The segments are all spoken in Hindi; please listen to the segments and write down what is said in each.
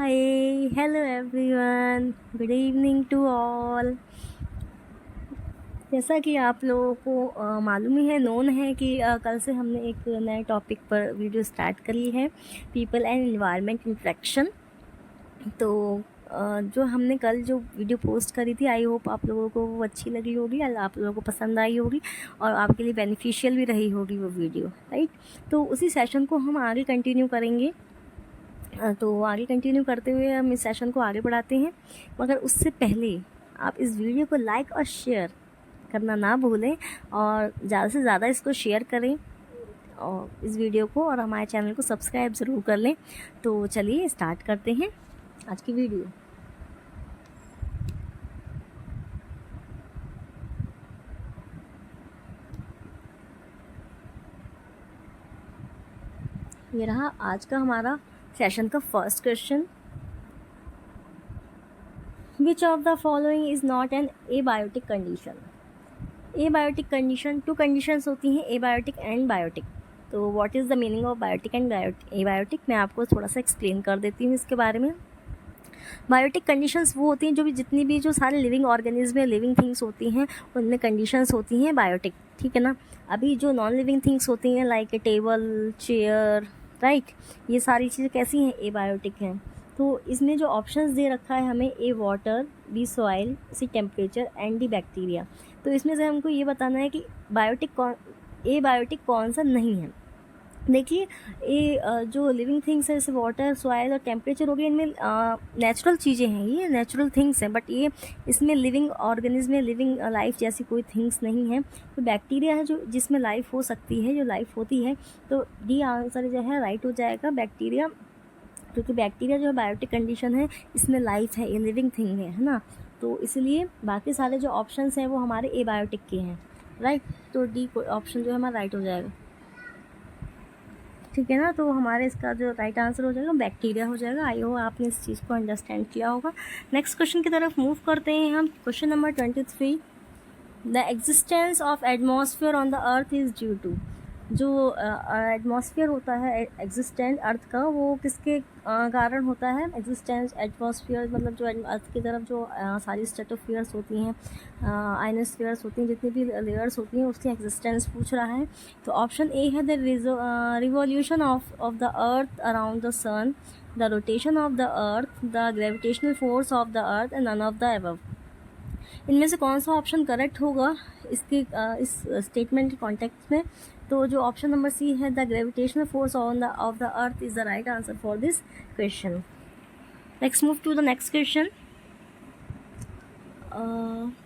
Hi, hello everyone, good evening to all। जैसा कि आप लोगों को मालूम ही है, नोन है कि कल से हमने एक नए टॉपिक पर वीडियो स्टार्ट करी है, पीपल एंड एनवायरनमेंट इंटरेक्शन। तो जो हमने कल जो वीडियो पोस्ट करी थी, आई होप आप लोगों को वो अच्छी लगी होगी, आप लोगों को पसंद आई होगी और आपके लिए बेनिफिशियल भी रही होगी वो वीडियो, राइट। तो उसी सेशन को हम आगे कंटिन्यू करेंगे। तो आगे कंटिन्यू करते हुए हम इस सेशन को आगे बढ़ाते हैं, मगर उससे पहले आप इस वीडियो को लाइक और शेयर करना ना भूलें और ज़्यादा से ज़्यादा इसको शेयर करें और इस वीडियो को, और हमारे चैनल को सब्सक्राइब ज़रूर कर लें। तो चलिए स्टार्ट करते हैं आज की वीडियो। ये रहा आज का हमारा सेशन का first question. Which of the following is not an abiotic condition. Abiotic condition, two conditions होती हैं, एबायोटिक एंड बायोटिक। तो what is the meaning of biotic and abiotic, मैं आपको थोड़ा सा एक्सप्लेन कर देती हूँ इसके बारे में। बायोटिक कंडीशंस वो होती हैं जो भी जितनी भी जो सारे लिविंग ऑर्गेनिज्म या लिविंग थिंग्स होती हैं उनमें कंडीशंस होती हैं बायोटिक, ठीक है ना। अभी जो नॉन लिविंग थिंग्स होती हैं लाइक टेबल, चेयर, राइट, ये सारी चीज़ें कैसी हैं, एबायोटिक हैं। तो इसमें जो ऑप्शंस दे रखा है हमें, A water, B soil, C temperature and D bacteria. तो इसमें से हमको ये बताना है कि एबायोटिक कौन सा नहीं है। देखिए, ये जो लिविंग थिंग्स है जैसे वाटर, सॉइल और टेम्परेचर हो गए, इनमें नेचुरल चीज़ें हैं, ये नेचुरल थिंग्स हैं, बट ये इसमें लिविंग ऑर्गेनिज्म में लिविंग लाइफ जैसी कोई थिंग्स नहीं है। तो बैक्टीरिया है जो जिसमें लाइफ हो सकती है, जो लाइफ होती है। तो डी आंसर जो है राइट हो जाएगा, बैक्टीरिया, क्योंकि बैक्टीरिया जो है बायोटिक कंडीशन है, इसमें लाइफ है, ये लिविंग थिंग है ना। तो इसलिए बाकी सारे जो ऑप्शंस हैं वो हमारे एबायोटिक के हैं, राइट। तो डी ऑप्शन जो है हमारा राइट हो जाएगा, ठीक है ना। तो हमारे इसका जो राइट आंसर हो जाएगा बैक्टीरिया हो जाएगा। आई होप आपने इस चीज़ को अंडरस्टैंड किया होगा। नेक्स्ट क्वेश्चन की तरफ मूव करते हैं हम। Question number 23, the existence of atmosphere on the earth is due to. जो एटमॉस्फेयर होता है एग्जिस्टेंस अर्थ का, वो किसके कारण होता है। एग्जिस्टेंस एटमॉस्फेयर मतलब जो अर्थ की तरफ जो सारी स्ट्रेटोस्फीयर्स होती हैं, आयनोस्फीयर्स होती हैं, जितनी भी लेयर्स होती हैं, उसकी एग्जिस्टेंस पूछ रहा है। तो ऑप्शन ए है the revolution of the earth around the sun, the rotation of the earth, the gravitational force of the earth and none of the above. इनमें से कौन सा ऑप्शन करेक्ट होगा इसके इस स्टेटमेंट के कॉन्टेक्स्ट में। तो जो ऑप्शन नंबर सी है, the gravitational force of the earth is the right answer for this question. Next move to the next question.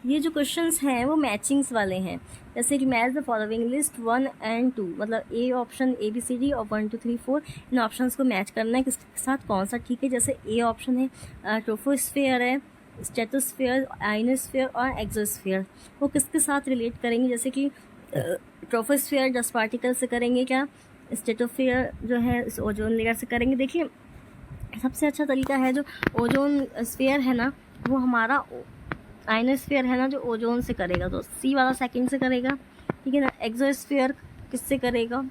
ये जो क्वेश्चंस हैं वो मैचिंग्स वाले हैं, जैसे कि match the following list 1 and 2, मतलब ए ऑप्शन ABCD और 1 2 3 4, इन ऑप्शंस को मैच करना है किसके साथ, कौन सा ठीक है। जैसे ए ऑप्शन है ट्रोपोस्फेयर है, स्ट्रेटोस्फेयर, आयनोस्फेयर और एक्सोस्फेयर, वो किसके साथ रिलेट करेंगे। जैसे कि ट्रोपोस्फेयर डस्ट पार्टिकल से करेंगे क्या, स्ट्रेटोस्फेयर जो है ओजोन लेयर से करेंगे। देखिए, सबसे अच्छा तरीका है जो ओजोन स्फेयर है ना, वो हमारा आयनोस्फेयर है ना, जो ओजोन से करेगा, तो सी वाला सेकंड से करेगा, ठीक है ना। एक्सोस्फेयर किससे करेगा,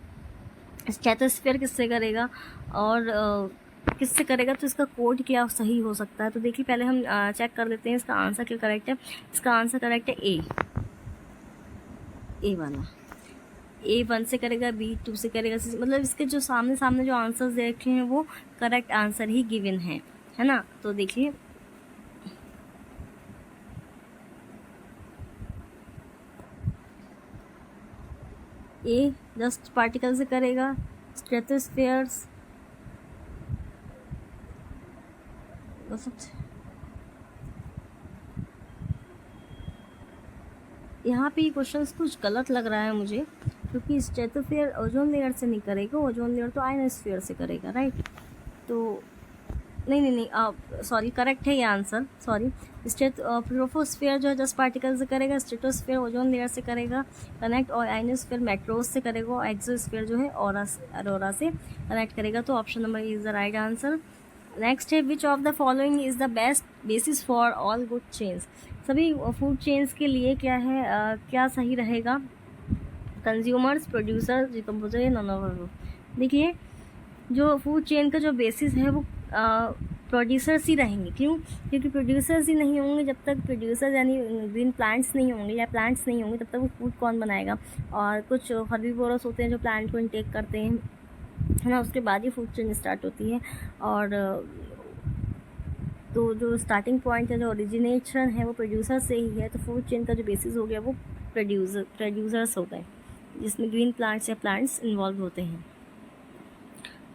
स्ट्रेटोस्फेयर किससे करेगा और किससे करेगा। तो इसका कोड क्या सही हो सकता है। तो देखिए, पहले हम चेक कर लेते हैं इसका आंसर क्या करेक्ट है। इसका आंसर करेक्ट है ए वाला। ए 1 से करेगा, बी 2 से करेगा, मतलब इसके जो सामने जो आंसर्स देखे हैं वो करेक्ट आंसर ही गिवन है ना। तो देखिए, ए डस्ट पार्टिकल से करेगा, स्ट्रेटोस्फेयर्स यहाँ पे क्वेश्चंस कुछ गलत लग रहा है मुझे, क्योंकि स्ट्रेटोस्फेयर ओजोन लेयर से नहीं करेगा, ओजोन लेयर तो आयनोस्फेयर से करेगा, राइट। तो नहीं, सॉरी, करेक्ट है ये आंसर, सॉरी। ट्रोपोस्फेयर जो है डस्ट पार्टिकल से करेगा, स्ट्रेटोस्फेयर ओजोन लेयर से करेगा कनेक्ट, और आयनोस्फेयर मेट्रोस से करेगा, और एक्सोस्फेयर जो है ऑरोरा से कनेक्ट करेगा। तो option number is the right answer. Next है, which of the following is the best basis for all good chains. सभी फूड चेन्स के लिए क्या है, क्या सही रहेगा, कंज्यूमर्स, प्रोड्यूसर, डिकम्पोजर या नन ऑफ। देखिए, जो फूड चेन का जो बेसिस है वो प्रोड्यूसर्स ही रहेंगे। क्यों? क्योंकि प्रोड्यूसर्स ही नहीं होंगे, जब तक प्रोड्यूसर्स यानी ग्रीन प्लांट्स नहीं होंगे या प्लांट्स नहीं होंगे तब तक वो फूड कौन बनाएगा। और कुछ हर्बीवोरस होते हैं जो प्लांट को इनटेक करते हैं, है ना, उसके बाद ही फूड चेन स्टार्ट होती है। और तो जो स्टार्टिंग पॉइंट है, जो ओरिजिनेशन है वो प्रोड्यूसर से ही है। तो फूड चेन का जो बेसिस हो गया वो प्रोड्यूसर्स होता है, जिसमें ग्रीन प्लांट्स या प्लांट्स इन्वॉल्व होते हैं।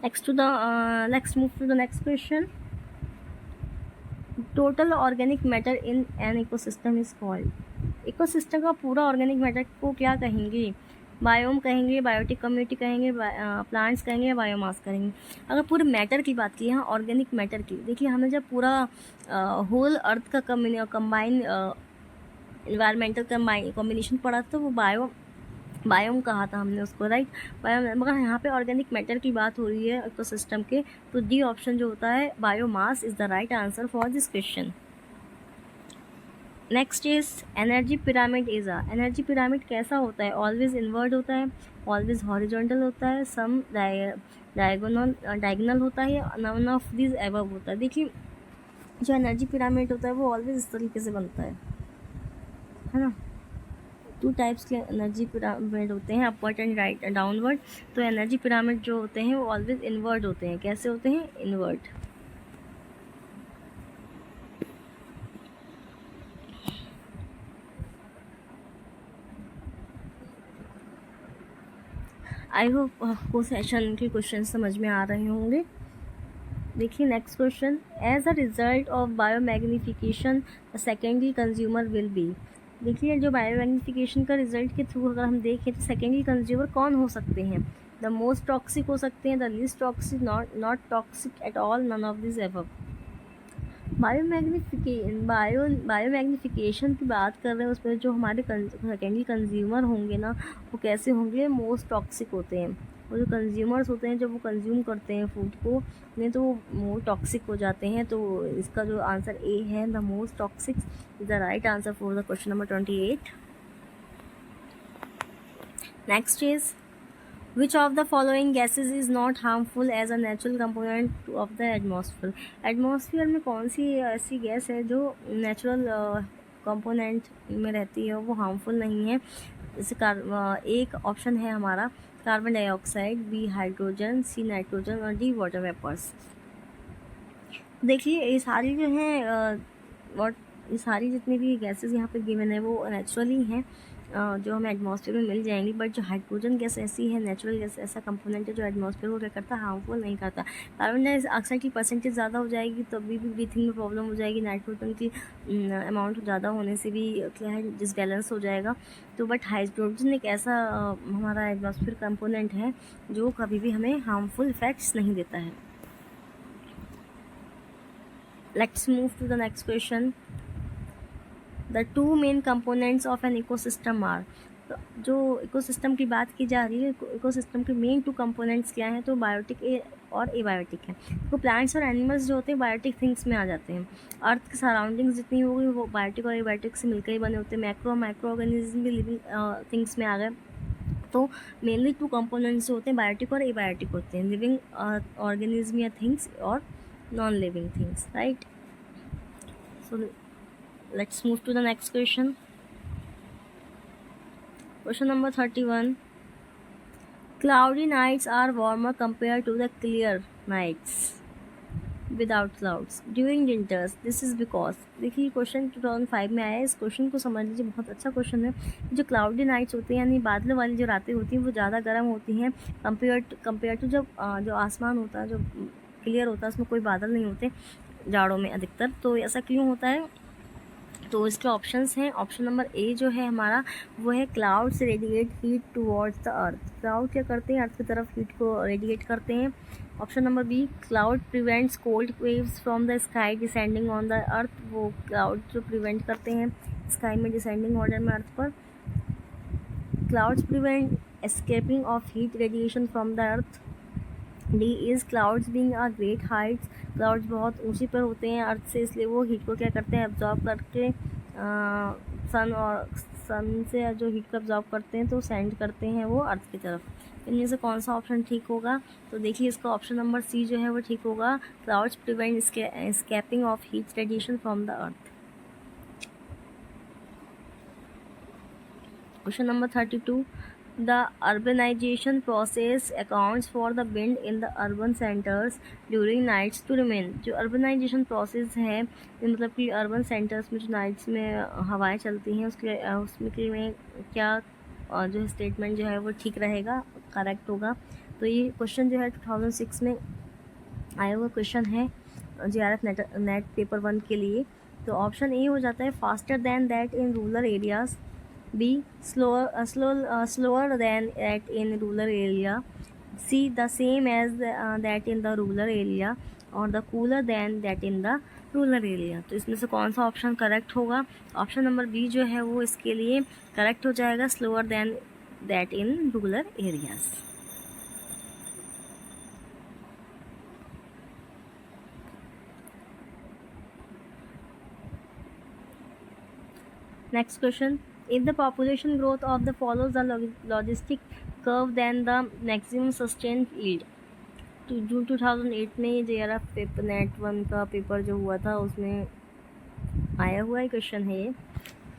Next move to the next question. Total organic matter in an ecosystem is called. Ecosystem का पूरा ऑर्गेनिक मैटर को क्या कहेंगे? बायोम कहेंगे, बायोटिक कम्युनिटी कहेंगे, प्लांट्स कहेंगे या बायोमास कहेंगे। अगर पूरे मैटर की बात की, यहाँ ऑर्गेनिक मैटर की, देखिए हमने जब पूरा होल अर्थ का कंबाइन इन्वायरमेंटल कॉम्बिनेशन पढ़ा तो वो बायोम कहा था हमने उसको, राइट। बायोम, मगर यहाँ पे ऑर्गेनिक मैटर की बात हो रही है इकोसिस्टम के, तो डी ऑप्शन जो होता है biomass is the right answer for this question. Next is energy pyramid is energy pyramid कैसा होता है? ऑलवेज इनवर्ड होता है, ऑलवेज हॉरिजॉन्टल होता है, सम डायगोनल होता है, नन ऑफ दिस एबव होता है। देखिए जो एनर्जी पिरामिड होता है वो ऑलवेज इस तरीके से बनता है ना। 2 टाइप्स के एनर्जी पिरामिड होते हैं, अपवर्ड एंड राइट डाउनवर्ड। तो एनर्जी पिरामिड जो होते हैं वो ऑलवेज इनवर्ड होते हैं। कैसे होते हैं? इनवर्ड। आई होप आपको सेशन के क्वेश्चन समझ में आ रहे होंगे। देखिए next question, as a result of biomagnification secondary consumer will be. देखिए जो बायोमैग्निफिकेशन का रिजल्ट के थ्रू अगर हम देखें तो सेकेंडरी कंज्यूमर कौन हो सकते हैं? द मोस्ट टॉक्सिक हो सकते हैं, the least toxic, not toxic at all, none of this above. Biomagnification की बात कर रहे हैं, उसमें जो हमारे सेकेंडरी कंज्यूमर होंगे ना वो कैसे होंगे? मोस्ट टॉक्सिक होते हैं। वो जो कंज्यूमर्स होते हैं जब वो कंज्यूम करते हैं फूड को नहीं तो वो मोर टॉक्सिक हो जाते हैं। तो इसका जो आंसर ए है, the most toxic is the right answer for the question number 28। Next is Which of the following gases is not harmful as a natural component of the atmosphere? Atmosphere में कौन सी ऐसी गैस है जो नेचुरल कंपोनेंट में रहती है वो हार्मफुल नहीं है? जैसे एक ऑप्शन है हमारा carbon dioxide, B hydrogen, C nitrogen और डी वाटर वेपर्स। देखिए ये सारी जो हैं ये सारी जितनी भी गैसेस यहाँ पे गिवन है वो नेचुरली हैं, जो हमें एटमॉस्फेयर में मिल जाएंगी। बट जो हाइड्रोजन गैस ऐसी है, नेचुरल गैस ऐसा कंपोनेंट है जो एटमॉस्फेयर को क्या करता है? हार्मफुल नहीं करता। कार्बन डाइऑक्साइड की परसेंटेज ज़्यादा हो जाएगी तो अभी भी ब्रीथिंग में प्रॉब्लम हो जाएगी। नाइट्रोजन की अमाउंट ज़्यादा होने से भी क्या है, डिसबैलेंस हो जाएगा। तो बट हाइड्रोजन एक ऐसा हमारा एटमॉस्फेयर कंपोनेंट है जो कभी भी हमें हार्मफुल इफेक्ट्स नहीं देता है। Let's move to the next question. The 2 main components of an ecosystem are. तो जो इकोसिस्टम की बात की जा रही है, इकोसिस्टम के मेन 2 कंपोनेंट्स क्या हैं? तो बायोटिक और एबायोटिक है। तो प्लांट्स और एनिमल्स जो होते हैं बायोटिक थिंग्स में आ जाते हैं। अर्थ की सराउंडिंग्स जितनी होगी वो बायोटिक और एबायोटिक से मिलकर ही बने होते हैं। माइक्रो ऑर्गेनिज्म भी लिविंग थिंग्स में आ गए। तो मेनली 2 कंपोनेंट्स जो होते हैं बायोटिक और एबायोटिक होते हैं, लिविंग ऑर्गेनिज्म या थिंग्स और non living things, right. So let's move to the next question. Question number 31. Cloudy nights are warmer compared to the clear nights without clouds during winters. This is because, देखिए क्वेश्चन 2005 में आया है। इस क्वेश्चन को समझ लीजिए, बहुत अच्छा क्वेश्चन है। जो क्लाउडी नाइट्स होती हैं यानी बादलों वाली जो रातें होती हैं वो ज़्यादा गर्म होती हैं कंपेयर टू जब जो आसमान होता है जो क्लियर होता है उसमें कोई बादल नहीं होते जाड़ों में अधिकतर। तो ऐसा क्यों होता है? तो इसके ऑप्शंस हैं। ऑप्शन नंबर ए जो है हमारा वो है clouds radiate heat towards the earth. Cloud क्या करते हैं? अर्थ की तरफ हीट को रेडिएट करते हैं। Option number B, cloud prevents cold waves from the sky descending on the earth. वो क्लाउड जो प्रिवेंट करते हैं स्काई में डिसेंडिंग ऑर्डर में अर्थ पर। Clouds prevent escaping of heat radiation from the earth. D is clouds being a great Heights. Clouds बहुत ऊंची पर होते हैं अर्थ से, इसलिए वो हीट को क्या करते हैं? एब्जॉर्ब करके सन से जो हीट को एब्जॉर्ब करते हैं तो सेंड करते हैं वो अर्थ की तरफ। इनमें से कौन सा ऑप्शन ठीक होगा? तो देखिए इसका ऑप्शन नंबर सी जो है वो ठीक होगा, clouds prevent escaping of heat radiation from the earth. Question number 32, the urbanisation process accounts for the wind in the urban centres during nights to remain. जो अर्बनाइजेशन प्रोसेस है, मतलब कि अर्बन सेंटर्स में जो नाइट्स में हवाएं चलती हैं उसमें के में क्या जो स्टेटमेंट जो है वो ठीक रहेगा, करेक्ट होगा? तो ये क्वेश्चन जो है 2006 में आया हुआ क्वेश्चन है JRF नेट पेपर 1 के लिए। तो ऑप्शन ए हो जाता है faster than that in rural areas, B slower than that in rural area, C the same as that in the rural area, और the cooler than that in the rural area। तो इसमें से कौन सा ऑप्शन करेक्ट होगा? ऑप्शन नंबर बी जो है वो इसके लिए करेक्ट हो जाएगा, slower then that in rural areas. Next question, if the population growth of the follows the logistic curve then the maximum sustained yield। तो जून 2008 में JRF पेपर नेट 1 का पेपर जो हुआ था उसमें आया हुआ है क्वेश्चन है ये।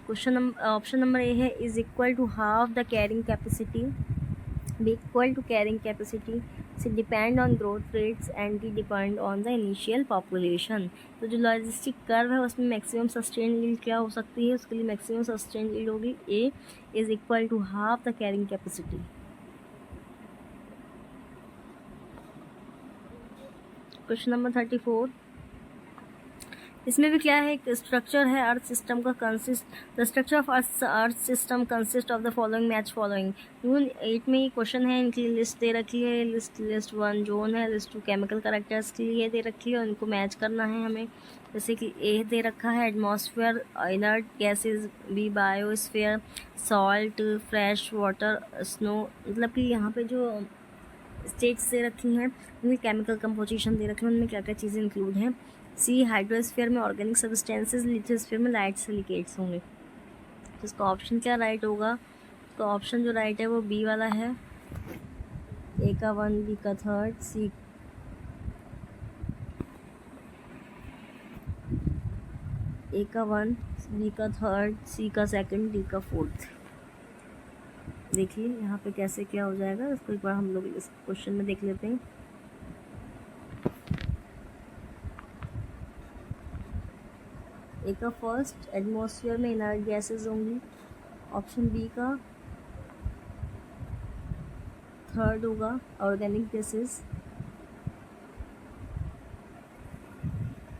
क्वेश्चन ऑप्शन नंबर ए है is equal to half the carrying capacity, B equal to carrying capacity, C depend on growth rates and D depend on the initial population. तो जो लॉजिस्टिक कर्व है उसमें मैक्सिमम सस्टेन यील्ड क्या हो सकती है? उसके लिए मैक्सिमम सस्टेन यील्ड होगी A is equal to half the carrying capacity. Question number 34, इसमें भी क्या है, एक स्ट्रक्चर है अर्थ सिस्टम का, consist the structure of earth system consist of the following match following. June 8 में ये क्वेश्चन है, इनकी लिस्ट दे रखी है, लिस्ट 1 जोन है, लिस्ट 2 केमिकल कैरेक्टर्स के लिए दे रखी है और इनको मैच करना है हमें। जैसे कि ए दे रखा है atmosphere, inert gases, B biosphere, salt, fresh water, snow. मतलब कि यहाँ पे जो स्टेट्स दे रखी हैं उनकी केमिकल कंपोजिशन दे रखी है, उनमें क्या क्या चीज़ें इंक्लूड हैं। सी हाइड्रोस्फीयर में ऑर्गेनिक सब्सटेंसेस, लिथोस्फीयर में लाइट सिलिकेट्स होंगे। तो इसका ऑप्शन क्या राइट होगा? तो ऑप्शन जो राइट है वो बी वाला है, ए का 1, बी का 3, सी ए का 1, बी का 3, सी का 2, डी का 4। देखिए यहाँ पे कैसे क्या हो जाएगा, इसको एक बार हम लोग इस क्वेश्चन में देख लेते हैं। ए का फर्स्ट एटमॉस्फेयर में इनर्ट गैसेस होंगी, ऑप्शन बी का 3 होगा ऑर्गेनिक गैसेस।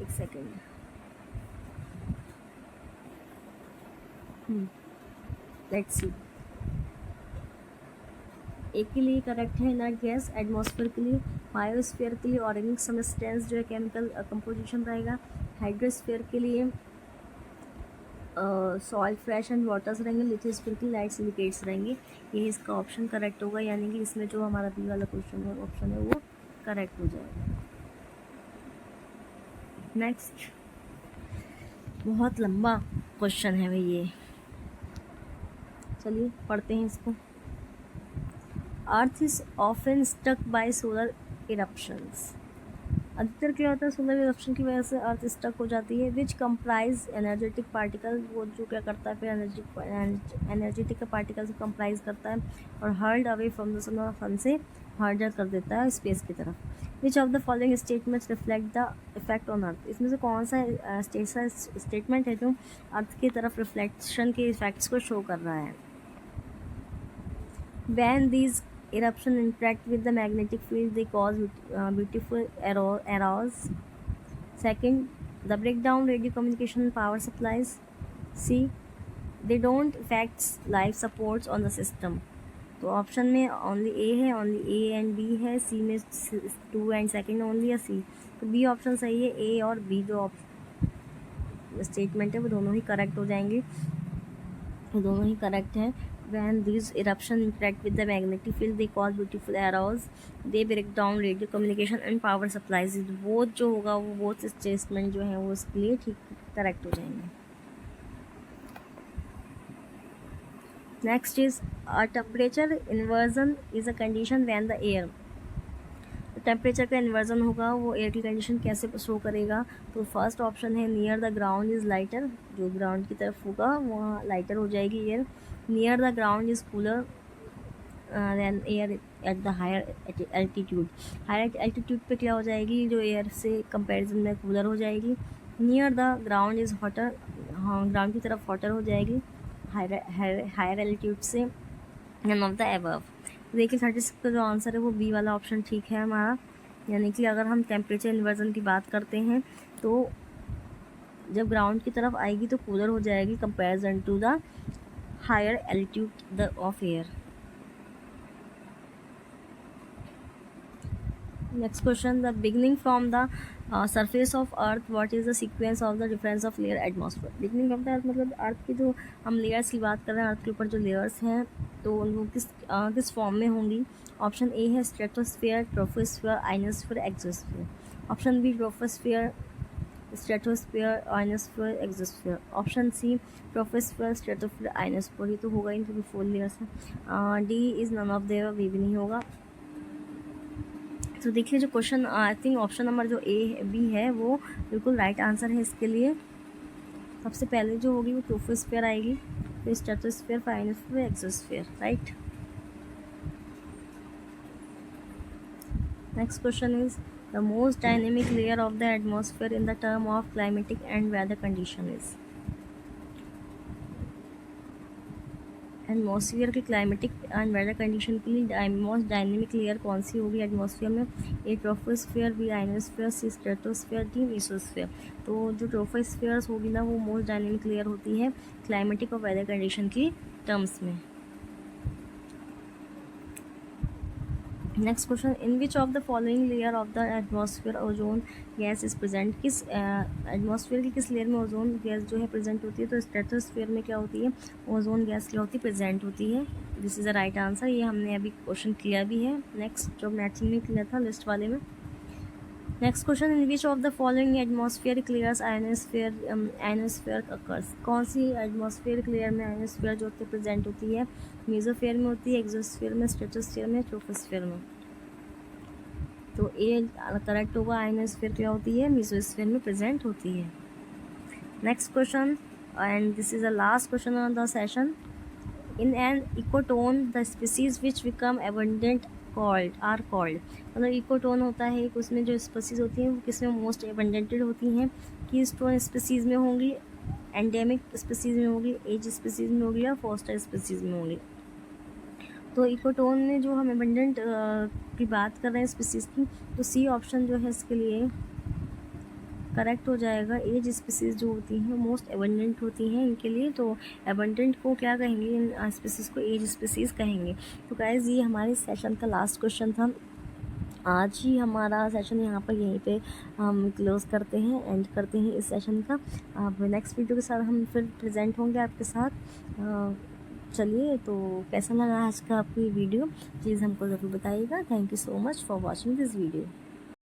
एक सेकेंड, लेट्स सी। ए के लिए करेक्ट है इनर्ट गैस, एटमॉस्फेयर के लिए, बायोस्फीयर के लिए ऑर्गेनिक सब्सटेंस जो है केमिकल कंपोजिशन रहेगा, हाइड्रोस्फीयर के लिए सॉल्ट, फ्रेश एंड वाटर्स रहेंगे, लिथोस्फीयर की लाइट सिलिकेट्स रहेंगे। ये इसका ऑप्शन करेक्ट होगा, यानी कि इसमें जो हमारा बी वाला क्वेश्चन है ऑप्शन है वो करेक्ट हो जाएगा। नेक्स्ट, बहुत लंबा क्वेश्चन है भाई ये, चलिए पढ़ते हैं इसको। Earth is often stuck by solar eruptions. अधिकतर क्या होता है, सोलर इरप्शन की वजह से अर्थ स्टक हो जाती है। विच कंप्राइज एनर्जेटिक पार्टिकल, वो जो क्या करता है फिर एनर्जेटिक का पार्टिकल से कंप्राइज करता है और हर्ल्ड अवे फ्रॉम द सन से हर्डर कर देता है स्पेस की तरफ। विच of the following statements reflect the effect on earth. इसमें से कौन सा स्टेटमेंट है जो अर्थ की तरफ रिफ्लेक्शन के इफेक्ट्स को शो कर रहा है? When these eruptions interact with the magnetic field, they cause beautiful arrows. Second, the breakdown radio communication power supplies. C, they don't affect life supports on the system. तो ऑप्शन में ओनली ए है, ओनली ए एंड बी है, सी में 2 एंड 2 ओनली है, सी। तो बी ऑप्शन सही है, ए और बी जो स्टेटमेंट है वो दोनों ही करेक्ट हो जाएंगे, वो दोनों ही करेक्ट है। When these eruptions interact with the magnetic field, they cause beautiful arrows. They break down radio communication and power supplies. Both जो होगा वो बोथ स्टेटमेंट जो है वो उसके लिए ठीक करेक्ट हो जाएंगे। Next is a temperature inversion is a condition when the air, temperature का इन्वर्जन होगा वो एयर की कंडीशन कैसे शो करेगा। तो फर्स्ट ऑप्शन है near the ground is lighter, जो ग्राउंड की तरफ होगा वहाँ लाइटर हो जाएगी air. Near the ground is cooler than air at the higher altitude, higher altitude पे क्या हो जाएगी, जो एयर से कंपैरिजन में कूलर हो जाएगी। Near the ground is hotter, हाँ ग्राउंड की तरफ हॉटर हो जाएगी हायर एल्टीट्यूड से। None of the above. देखिए 36 का जो आंसर है वो बी वाला ऑप्शन ठीक है हमारा, यानी कि अगर हम टेम्परेचर इन्वर्जन की बात करते हैं तो जब ग्राउंड की तरफ आएगी तो कूलर हो जाएगी comparison to the higher altitude of air. Next question, the beginning from the surface of earth what is the sequence of the difference of layer atmosphere. Beginning from the earth मतलब अर्थ की जो हम लेयर्स की बात कर रहे हैं, अर्थ के ऊपर जो लेयर्स हैं तो वो किस फॉर्म में होंगी। ऑप्शन ए है stratosphere, troposphere, ionosphere, exosphere. Option B troposphere, stratosphere, ionosphere, exosphere. Option C troposphere, stratosphere, ionosphere. ये तो होगा इन क्योंकि 4 लेयर्स हैं। D is none of there, B भी नहीं होगा। तो देखिए जो question I think option number जो ए बी है वो बिल्कुल राइट आंसर है इसके लिए। सबसे पहले जो होगी वो ट्रोपोस्फेयर आएगी, फिर स्ट्रेटोस्फेयर, फिर ionosphere, exosphere, right. Next question is the most dynamic layer of the atmosphere in the term of climatic and weather condition is. Atmosphere के क्लाइमेटिक एंड वेदर कंडीशन के लिए मोस्ट डायनेमिक लेयर कौन सी होगी एटमॉस्फेयर में। ए ट्रोपोस्फेयर, बी आइनोस्फेयर, सी स्ट्रेटोस्फेयर, डी मेसोस्फेयर। तो जो ट्रोपोस्फेयर होगी ना वो मोस्ट डायनेमिक लेयर होती है क्लाइमेटिक और वेदर कंडीशन की टर्म्स में। Next question, in which of the following layer of the atmosphere ozone gas is present. किस एटमॉस्फेयर की किस लेयर में ओजोन गैस जो है प्रेजेंट होती है। तो स्ट्रेटोस्फेयर में क्या होती है, ओजोन गैस क्या होती है, प्रेजेंट होती है। This is the right answer, ये हमने अभी क्वेश्चन किया भी है। नेक्स्ट जो मैथिंग में किया था लिस्ट वाले में। Next question, in which of the following atmosphere layers ionosphere occurs. कौन सी एटमॉस्फेयर लेयर में आइनोस्फेयर जो होती है प्रेजेंट होती है। मेसोस्फेयर में होती है, एक्सोस्फेयर में, स्ट्रेटोस्फेयर में, ट्रोपोस्फेयर में। तो ए करेक्ट होगा, आइनोस्फेयर क्या होती है, मेसोस्फेयर में प्रेजेंट होती है। Next question, and this is the last question on the session. In an ecotone the species which become abundant are called. मतलब इकोटोन होता है एक, उसमें जो स्पीसीज होती हैं वो किसमें मोस्ट एबंडेंटेड होती हैं। कीस्टोन स्पीसीज में होंगी, एंडेमिक स्पीसीज में होगी, एज स्पीसीज में होगी या फोस्टर स्पीसीज में होंगी। तो इकोटोन में जो हम एबंडेंट की बात कर रहे हैं स्पीसीज की, तो सी ऑप्शन जो है इसके लिए करेक्ट हो जाएगा। एज स्पीसीज जो होती हैं मोस्ट एबंडेंट होती हैं इनके लिए, तो एबंडेंट को क्या कहेंगे, इन स्पीसीज को एज स्पीसीज कहेंगे। तो गाइज ये हमारे सेशन का लास्ट क्वेश्चन था। आज ही हमारा सेशन यहाँ पर यहीं पे हम क्लोज़ करते हैं, एंड करते हैं इस सेशन का। अब नेक्स्ट वीडियो के साथ हम फिर प्रेजेंट होंगे आपके साथ। चलिए, तो कैसा लगा आज का आपकी वीडियो प्लीज़ हमको ज़रूर बताइएगा। Thank you so much for watching this video.